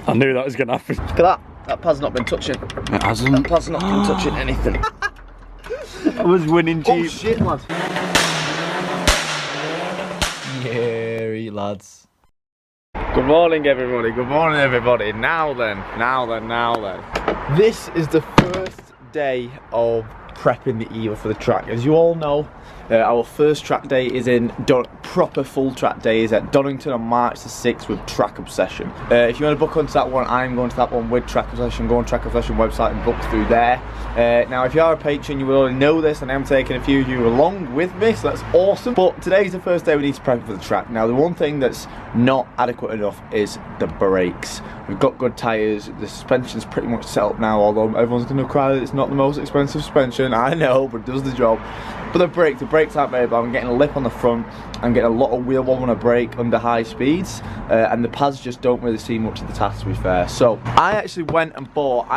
I knew that was going to happen. Look at that. That pad's not been touching. It hasn't. That pad's not been touching anything. I was winning cheap. Oh shit, lads. Yeah, lads. Good morning, everybody. Good morning, everybody. Now then. This is the first day of prepping the Evo for the track. As you all know, our first track day is proper full track day is at Donington on March the 6th with Track Obsession. If you want to book onto that one, I'm going to that one with Track Obsession. Go on Track Obsession website and book through there. Now, if you are a patron, you will already know this, and I'm taking a few of you along with me, so that's awesome. But today's the first day we need to prep for the track. Now, the one thing that's not adequate enough is the brakes. We've got good tyres, the suspension's pretty much set up now, although everyone's going to cry that it's not the most expensive suspension, I know, but it does the job. But the brakes aren't very bad. I'm getting a lip on the front, I'm getting a lot of wheel wobble on a brake under high speeds, and the pads just don't really see much of the task, to be fair. So I actually went and bought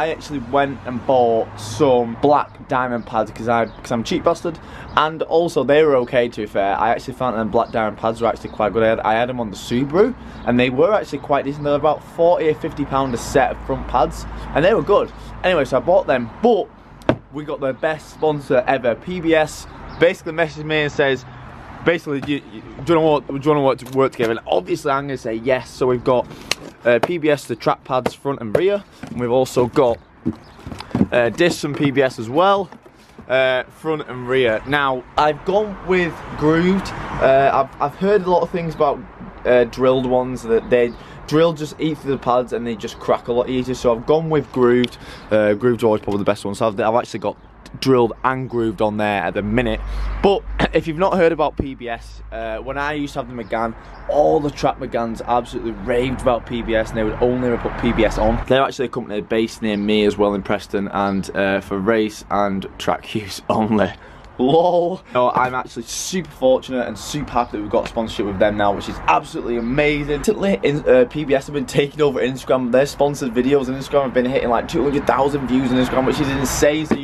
some black diamond pads because I'm a cheap bastard, and also they were okay, to be fair. I actually found them black diamond pads were actually quite good. I had them on the Subaru, and they were actually quite decent. They were about £40 or £50 a set of front pads, and they were good. Anyway, so I bought them, but we got the best sponsor ever. PBS basically messaged me and says, basically, do you want to work together? And obviously I'm going to say yes. So we've got PBS, the track pads front and rear, and we've also got discs from PBS as well, front and rear. Now, I've gone with grooved. I've heard a lot of things about drilled ones, that they drill just eat through the pads and they just crack a lot easier. So I've gone with grooved. Grooved's always probably the best one. So I've actually got drilled and grooved on there at the minute. But if you've not heard about PBS, when I used to have the Megane, all the track Meganes absolutely raved about PBS, and they would only ever put PBS on. They're actually a company based near me as well in Preston, and for race and track use only. Lol. No, I'm actually super fortunate and super happy that we've got a sponsorship with them now, which is absolutely amazing. Recently, PBS have been taking over Instagram. Their sponsored videos on Instagram have been hitting like 200,000 views on Instagram, which is insane. So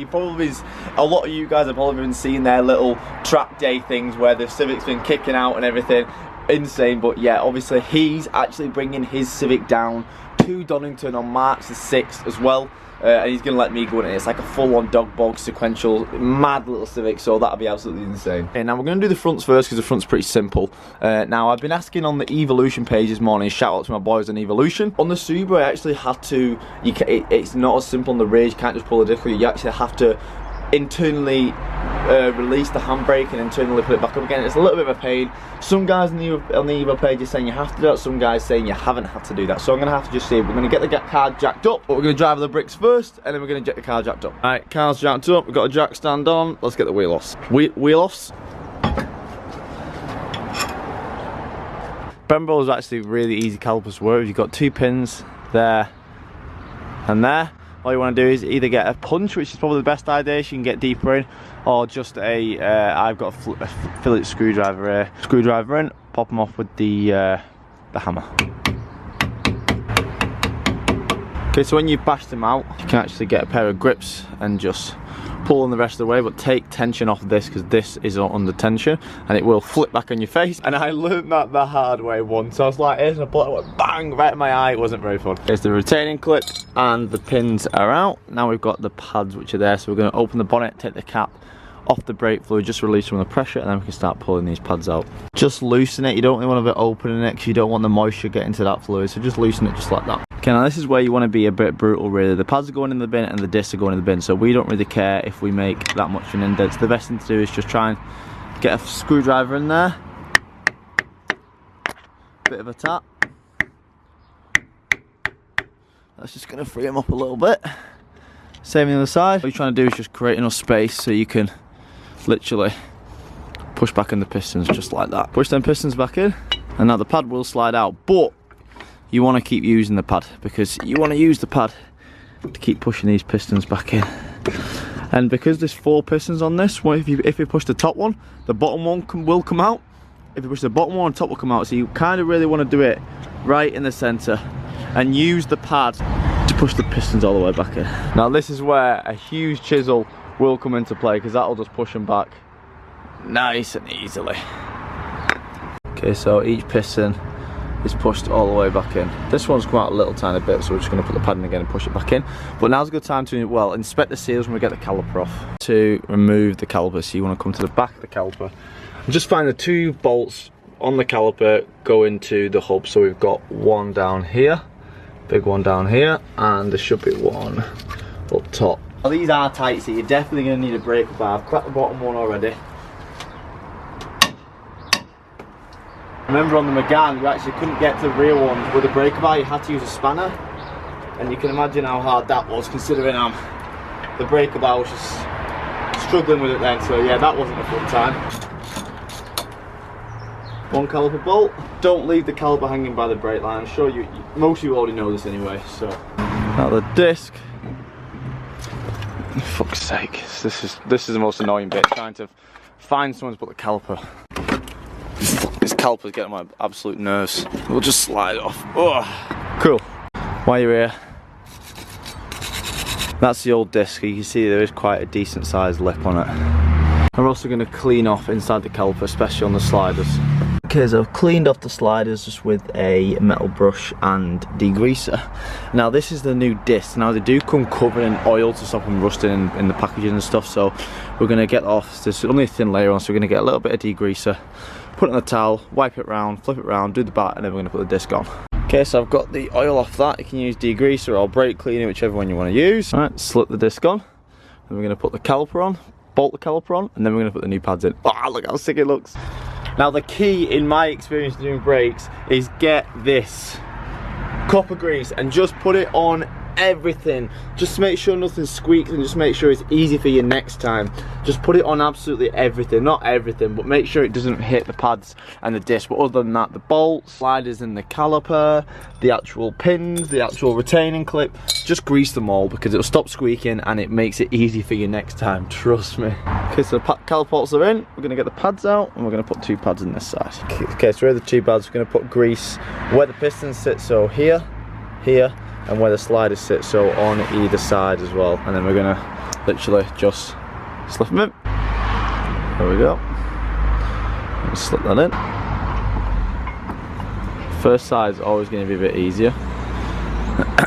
a lot of you guys have probably been seeing their little track day things where the Civic's been kicking out and everything. Insane. But yeah, obviously he's actually bringing his Civic down to Donington on March the 6th as well. And he's going to let me go in it. It's like a full-on dog bog sequential, mad little Civic, so that'll be absolutely insane. Okay, now we're going to do the fronts first because the front's pretty simple. Now, I've been asking on the Evolution page this morning, shout out to my boys on Evolution. On the Subaru, I actually had to, it's not as simple on the rear, you can't just pull the diff, you actually have to internally release the handbrake and internally put it back up again. It's a little bit of a pain. Some guys on the Evo page are saying you have to do that, some guys saying you haven't had to do that. So I'm going to have to just see, we're going to get the car jacked up, but we're going to drive the bricks first, and then we're going to get the car jacked up. Alright, car's jacked up, we've got a jack stand on, let's get the wheel offs. Wheel offs. Brembo is actually really easy calipers to work with. You've got two pins there and there. All you want to do is either get a punch, which is probably the best idea, so you can get deeper in, or just I've got a Phillips screwdriver in, pop them off with the hammer. Okay, so when you've bashed them out, you can actually get a pair of grips and just pull them the rest of the way, but take tension off this because this is under tension and it will flip back on your face. And I learned that the hard way once. I was like this and I pulled it, went bang right in my eye. It wasn't very fun. There's the retaining clip and the pins are out. Now we've got the pads which are there, so we're going to open the bonnet, take the cap off the brake fluid, just release some of the pressure, and then we can start pulling these pads out. Just loosen it. You don't really want to be opening it because you don't want the moisture getting to that fluid, so just loosen it just like that. Okay, now this is where you want to be a bit brutal really. The pads are going in the bin and the discs are going in the bin, so we don't really care if we make that much of an indent. So the best thing to do is just try and get a screwdriver in there, bit of a tap. That's just going to free them up a little bit. Same on the other side. What you're trying to do is just create enough space so you can literally push back in the pistons just like that. Push them pistons back in, and now the pad will slide out, but you want to keep using the pad because you want to use the pad to keep pushing these pistons back in. And because there's 4 pistons on this, if you push the top one, the bottom one will come out. If you push the bottom one, the top will come out. So you kind of really want to do it right in the center and use the pad to push the pistons all the way back in. Now this is where a huge chisel will come into play because that'll just push them back nice and easily. Okay, so each piston is pushed all the way back in. This one's come out a little tiny bit, so we're just going to put the pad in again and push it back in. But now's a good time to, well, inspect the seals when we get the caliper off. To remove the caliper, so you want to come to the back of the caliper and just find the 2 bolts on the caliper go into the hub. So we've got one down here, big one down here, and there should be one up top. Well, these are tight, so you're definitely going to need a breaker bar. I've cracked the bottom one already. Remember on the McGann, you actually couldn't get to the rear ones with a breaker bar, you had to use a spanner. And you can imagine how hard that was, considering the breaker bar was just struggling with it then. So yeah, that wasn't a fun time. One caliper bolt. Don't leave the caliper hanging by the brake line. I'm sure most of you already know this anyway. So now the disc. For fuck's sake, this is the most annoying bit, trying to find someone to put the caliper. This caliper's getting my absolute nerves. We'll just slide it off. Oh. Cool. While you're here, that's the old disc. You can see there is quite a decent sized lip on it. We're also going to clean off inside the caliper, especially on the sliders. Okay, so I've cleaned off the sliders just with a metal brush and degreaser. Now this is the new disc. Now they do come covered in oil to stop them rusting in the packaging and stuff, so we're going to get off. There's only a thin layer on, so we're going to get a little bit of degreaser, put it on the towel, wipe it round, flip it round, do the batt, and then we're going to put the disc on. Okay, so I've got the oil off that. You can use degreaser or brake cleaner, whichever one you want to use. Alright, slip the disc on, then we're going to put the caliper on, bolt the caliper on, and then we're going to put the new pads in. Oh, look how sick it looks. Now the key in my experience doing brakes is get this copper grease and just put it on everything, just to make sure nothing squeaks and just make sure it's easy for you next time. Just put it on absolutely everything, not everything, but make sure it doesn't hit the pads and the disc. But other than that, the bolts, sliders in the caliper, the actual pins, the actual retaining clip, just grease them all because it'll stop squeaking and it makes it easy for you next time, trust me. Okay, so the caliper bolts are in, we're going to get the pads out and we're going to put 2 pads in this side. Okay, so here are the 2 pads. We're going to put grease where the pistons sit, so here, here, and where the sliders sit, so on either side as well. And then we're gonna literally just slip them in. There we go. Just slip that in. First side is always going to be a bit easier.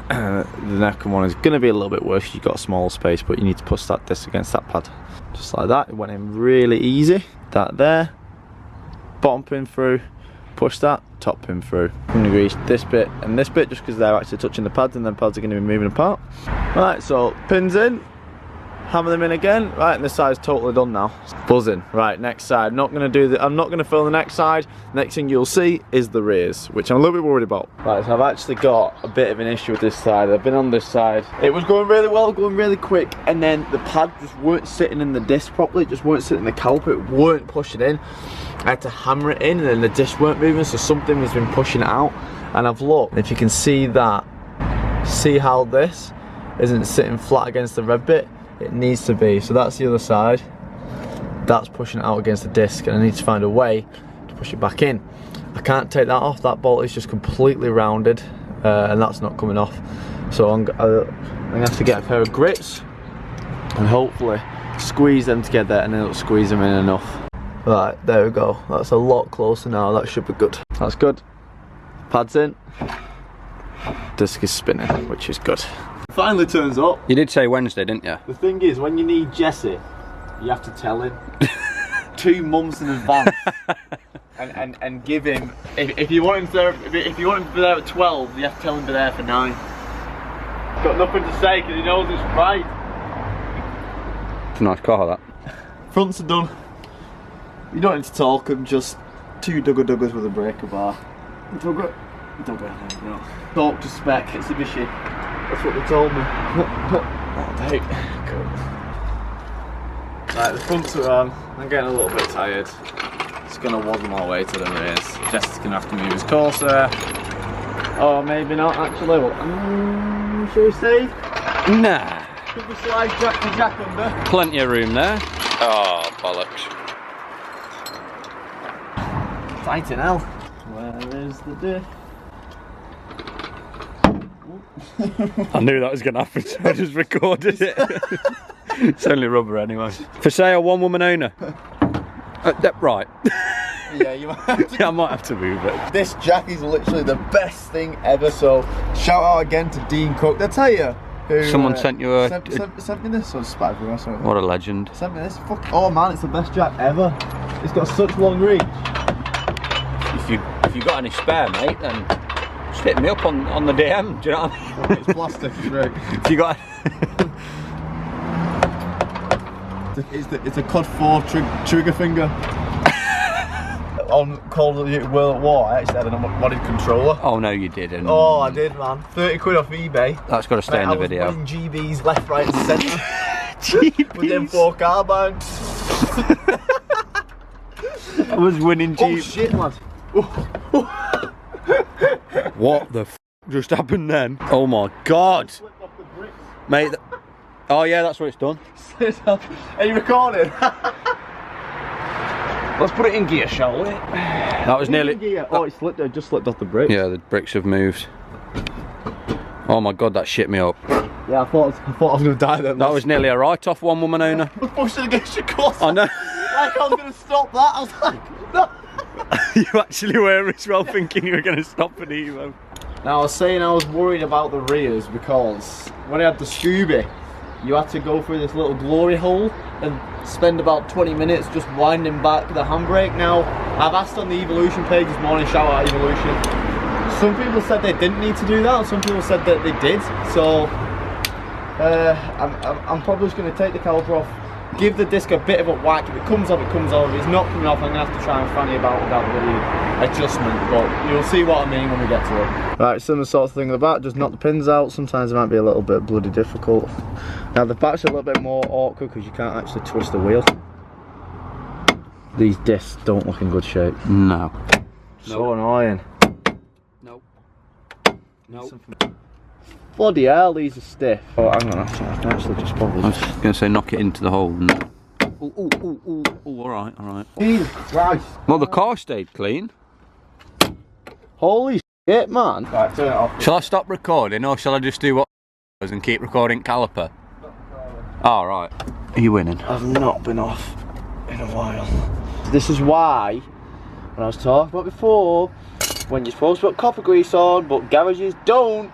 The neck one is going to be a little bit worse. You've got a small space, but you need to push that disc against that pad. Just like that. It went in really easy. That there. Bottom pin through. Push that, top pin through. I'm going to grease this bit and this bit just because they're actually touching the pads and then pads are going to be moving apart. Right, so pins in, hammer them in again. Right, and this side's totally done now. It's buzzing. Right, next side. I'm not going to film the next side. Next thing you'll see is the rears, which I'm a little bit worried about. Right, so I've actually got a bit of an issue with this side. I've been on this side. It was going really well, going really quick, and then the pad just weren't sitting in the disc properly. It just weren't sitting in the caliper. It weren't pushing in. I had to hammer it in and then the disc weren't moving, so something has been pushing it out. And I've looked, if you can see that, see how this isn't sitting flat against the red bit? It needs to be. So that's the other side. That's pushing it out against the disc, and I need to find a way to push it back in. I can't take that off. That bolt is just completely rounded, and that's not coming off. So I'm gonna have to get a pair of grips and hopefully squeeze them together, and then it'll squeeze them in enough. Right, there we go. That's a lot closer now. That should be good. That's good. Pads in. Disc is spinning, which is good. Finally turns up. You did say Wednesday, didn't you? The thing is, when you need Jesse, you have to tell him 2 months in advance, and give him. If you want him to, if you want him to be there at 12, you have to tell him to be there for 9. Got nothing to say because he knows it's right. It's a nice car, that. Fronts are done. You don't need to talk. I'm just 2 duggers with a breaker bar. Dugger. No. Talk to spec. It's a machine. That's what they told me. Oh, dang. Cool. Right, the fronts are on. I'm getting a little bit tired. Just gonna waddle my way to the rears. Jesse's gonna have to move his Corsair. Or maybe not, actually. Well, shall we see? Nah. Could we slide the jack under? Plenty of room there. Oh, bollocks. Tight in hell. Where is the diff? I knew that was going to happen, so I just recorded it. It's only rubber anyway. For sale, 1 woman owner. Right. Yeah, you might have to. Yeah, I might have to move it. This jack is literally the best thing ever, so shout out again to Dean Cook. Did I tell you? Who, Someone sent you a... sent me this, or spat everywhere, sorry. What a legend. Sent me this, oh man, it's the best jack ever. It's got such long reach. If you got any spare, mate, then just hit me up on the DM, do you know what I mean? It's plastic, it's right. If you got... It's a COD 4 trigger finger. On Call of Duty World at War, I actually had a modded controller. Oh no, you didn't. Oh, I did, man. 30 quid off eBay. That's got to stay in the video. I was winning GBs left, right and centre. Within 4 carbines. I was winning Oh shit, lad. What the f just happened then? Oh my god. Mate, oh yeah, that's what it's done. Are you recording? Let's put it in gear, shall we? That was nearly... Oh, it slipped, it just slipped off the bricks. Yeah, the bricks have moved. Oh my god, that shit me up. Yeah, I thought I was going to die then. That was nearly a write-off, one woman owner. I was pushing against your cross. I know. Like I was going to stop that. I was like, no. You actually were as well thinking you were going to stop an Evo. Now I was saying I was worried about the rears because when I had the Scooby, you had to go through this little glory hole and spend about 20 minutes just winding back the handbrake. Now, I've asked on the Evolution page this morning, shout out Evolution. Some people said they didn't need to do that, and some people said that they did. So, I'm probably just going to take the caliper off, give the disc a bit of a whack. If it comes off, it comes off. If it's not coming off, I'm going to have to try and fanny about with that bloody adjustment. But you'll see what I mean when we get to it. Right, similar sort of thing in the back, just knock the pins out. Sometimes it might be a little bit bloody difficult. Now the back's a little bit more awkward because you can't actually twist the wheel. These discs don't look in good shape. No. So annoying. Nope. Nope. Bloody hell, these are stiff. Oh, hang on, I can actually just probably... I was going to say knock it into the hole. And... Ooh, alright, alright. Jesus Christ. Well, the car stayed clean. Holy shit, man. Right, turn it off. Shall I stop recording or shall I just do what and keep recording caliper? Oh, right. Are you winning? I've not been off in a while. This is why, when I was talking about before, when you're supposed to put copper grease on, but garages don't,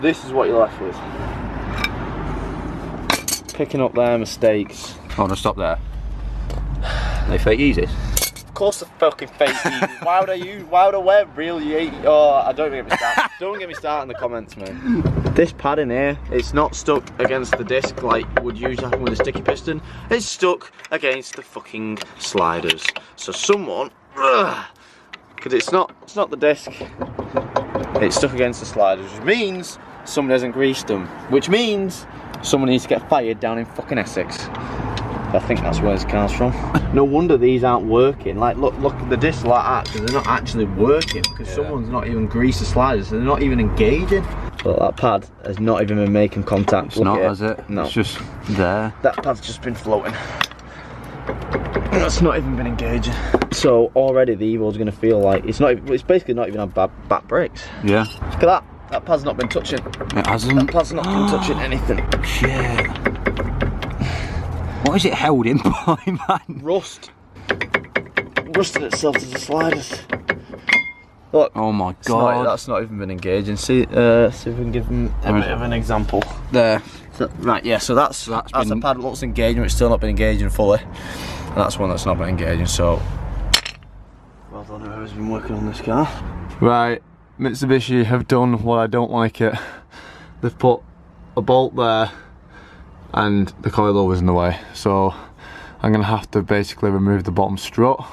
this is what you're left with. Picking up their mistakes. Oh, no, stop there. They fake easy. Of course the fucking fake easy. Why would I wear real Yeti? Oh, I don't get me started. Don't get me started in the comments, man. This pad in here, it's not stuck against the disc like would usually happen with a sticky piston. It's stuck against the fucking sliders. So someone, because it's not the disc, it's stuck against the sliders, which means someone hasn't greased them, which means someone needs to get fired down in fucking Essex. I think that's where this car's from. No wonder these aren't working. Like, look at the discs like that, because they're not actually working, because someone's not even greased the sliders, so they're not even engaging. But that pad has not even been making contact. It's not, has it? No. It's just there. That pad's just been floating. That's not even been engaging. So already the Evo's going to feel like it's basically not even had back brakes. Yeah. Look at that. That pad's not been touching. It hasn't. That pad's not been touching anything. Shit. What is it held in by, man? Rust. Rusted itself to the sliders. Look. Oh my god. That's not even been engaging. See if we can give them a bit of an example. There. So, right, yeah, so that's a pad that looks engaging, but it's still not been engaging fully. And that's one that's not been engaging, so. Well done, whoever's been working on this car. Right, Mitsubishi have done what I don't like it. They've put a bolt there and the coilover's in the way. So I'm gonna have to basically remove the bottom strut.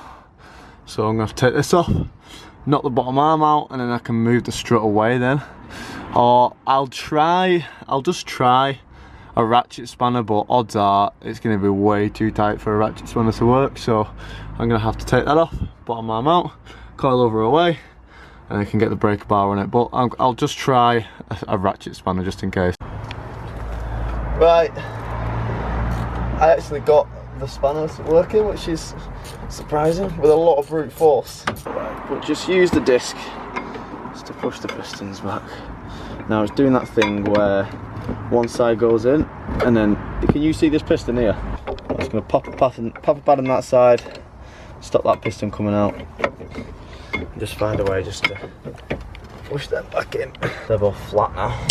So I'm gonna have to take this off, knock the bottom arm out, and then I can move the strut away then. Or I'll just try a ratchet spanner, but odds are it's going to be way too tight for a ratchet spanner to work, so I'm going to have to take that off, bottom arm out, coilover away, and I can get the breaker bar on it. But I'll just try a ratchet spanner just in case. Right, I actually got the spanners working, which is surprising, with a lot of brute force. But just use the disc just to push the pistons back. Now it's doing that thing where one side goes in, and then can you see this piston here? I'm just going to pop a pad on that side, stop that piston coming out. Just find a way just to push them back in. They're both flat now.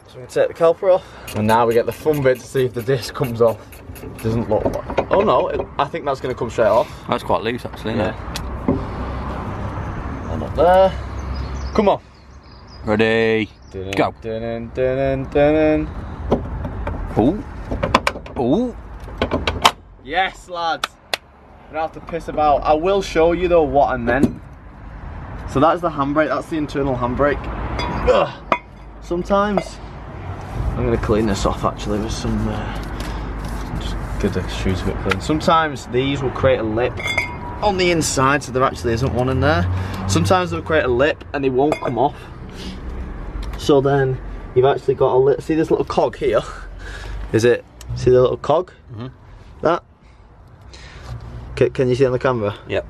So we can take the caliper off. And now we get the fun bit to see if the disc comes off. It doesn't look like... Oh no, I think that's going to come straight off. That's quite loose actually, isn't it? And up there. Come on. Ready, go. Ooh. Ooh. Yes, lads. I don't have to piss about. I will show you though what I meant. So that's the handbrake, that's the internal handbrake. Ugh. Sometimes, I'm going to clean this off actually with some, just get the shoes a bit clean. Sometimes these will create a lip on the inside, so there actually isn't one in there. Sometimes they'll create a lip and it won't come off. So then you've actually got a lip. See this little cog here? Is it? See the little cog? Mm-hmm. That? Can you see it on the camera? Yep.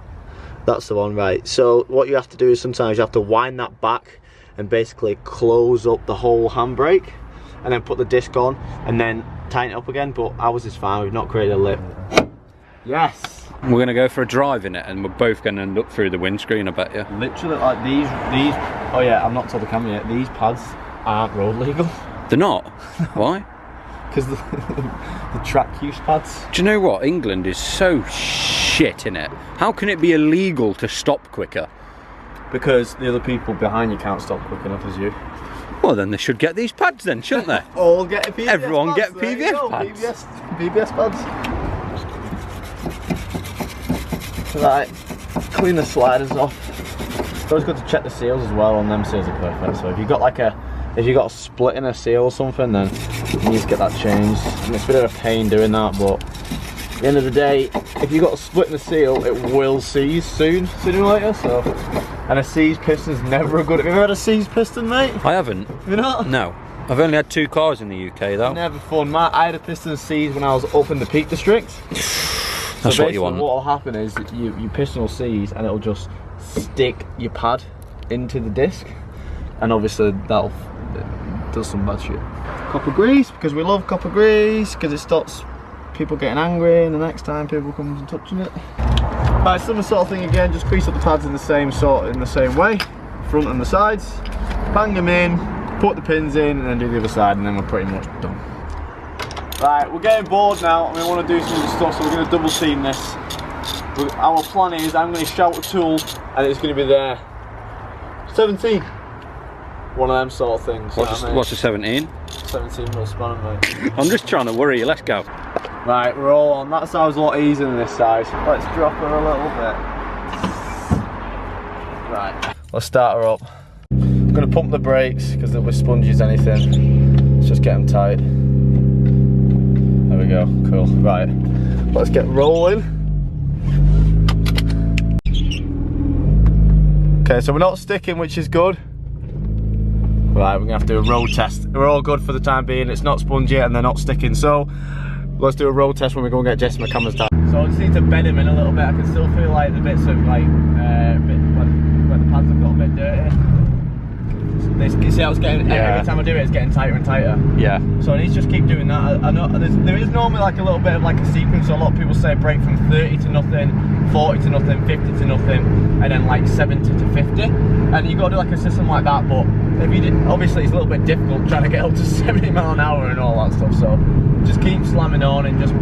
That's the one, right. So what you have to do is sometimes you have to wind that back and basically close up the whole handbrake and then put the disc on and then tighten it up again, but ours is fine, we've not created a lip. Yes! We're going to go for a drive in it and we're both going to end up through the windscreen, I bet you. Literally, like these, oh yeah, I've not told the camera yet, these pads aren't road legal. They're not? Why? Because the track use pads. Do you know what? England is so shit in it. How can it be illegal to stop quicker? Because the other people behind you can't stop quick enough as you. Well, then they should get these pads then, shouldn't they? All get a PBS Everyone pads, get PBS pads. PBS pads. Right, clean the sliders off. It's always good to check the seals as well, and them seals are perfect. So if you've got like a split in a seal or something, then you need to get that changed. And it's a bit of a pain doing that, but at the end of the day, if you've got a split in the seal, it will seize sooner or later. So, and a seized piston's never a good. Have you ever had a seized piston, mate? I haven't. Have you not? No. I've only had 2 cars in the UK though. Never fun. I had a piston seized when I was up in the Peak District. That's what you want. What will happen is your piston will seize and it'll just stick your pad into the disc, and obviously that'll does some bad shit. Copper grease, because we love copper grease, because it stops people getting angry and the next time people comes and touching it. Right, similar sort of thing again, just grease up the pads in the same way, front and the sides, bang them in, put the pins in, and then do the other side, and then we're pretty much done. Right, we're getting bored now and we want to do some stuff, so we're going to double team this. Our plan is I'm going to shout a tool and it's going to be there. 17. One of them sort of things. What's a 17? 17 mil spanner, mate. I'm just trying to worry you, let's go. Right, we're all on. That side's a lot easier than this side. Let's drop her a little bit. Right, let's start her up. I'm going to pump the brakes because they'll be spongy as anything. Let's just get them tight. There we go, cool. Right, let's get rolling. Okay, so we're not sticking, which is good. Right, we're gonna have to do a road test. We're all good for the time being. It's not spongy and they're not sticking. So let's do a road test when we go and get Jess and my cameras down. So I just need to bed him in a little bit. I can still feel like the bits of like where the pads have got a bit dirty. You see how it's getting, every time I do it, it's getting tighter and tighter. Yeah. So I need to just keep doing that. I know there is normally like a little bit of like a sequence. So a lot of people say break from 30 to nothing, 40 to nothing, 50 to nothing, and then like 70 to 50. And you got to do like a system like that. But if you did, obviously it's a little bit difficult trying to get up to 70 mile an hour and all that stuff. So just keep slamming on and just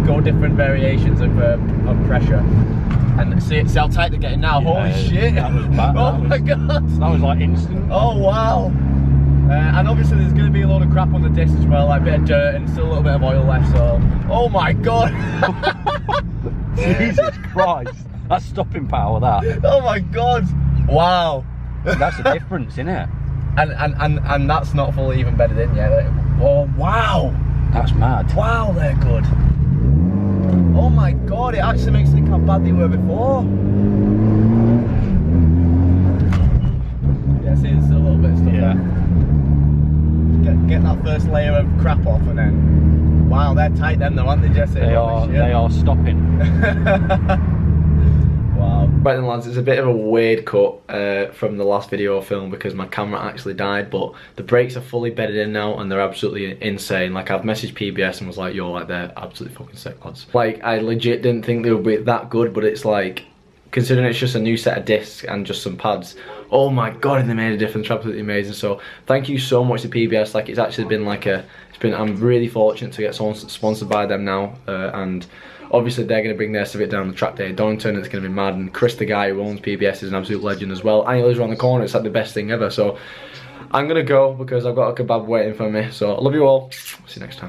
go different variations of pressure. And see how tight they're getting now. Holy shit! That was bad. Oh my god! That was like instant. Oh wow! And obviously there's going to be a load of crap on the disc as well, like a bit of dirt and still a little bit of oil left. So, oh my god! Jesus Christ! That's stopping power. That. Oh my god! Wow! That's the difference, isn't it? And that's not fully even bedded in yet. Oh wow! That's mad. Wow, they're good. Oh my god, it actually makes me think how bad they were before. Yeah, see, there's still a little bit of stuff there. Get that first layer of crap off and then... Wow, they're tight then though, aren't they, Jesse? They are stopping. Wow. Right then lads, it's a bit of a weird cut from the last video I filmed because my camera actually died, but the brakes are fully bedded in now and they're absolutely insane. Like, I've messaged PBS and was like, yo, like, they're absolutely fucking sick, lads. Like, I legit didn't think they would be that good, but it's like, considering it's just a new set of discs and just some pads, oh my god, and they made a difference. They're absolutely amazing. So thank you so much to PBS. Like, it's actually been like I'm really fortunate to get someone sponsored by them now, and obviously they're going to bring their Civic down the track day in Donington. It's going to be mad, and Chris, the guy who owns PBS, is an absolute legend as well, and he lives around the corner. It's like the best thing ever. So I'm going to go because I've got a kebab waiting for me. So I love you all. See you next time.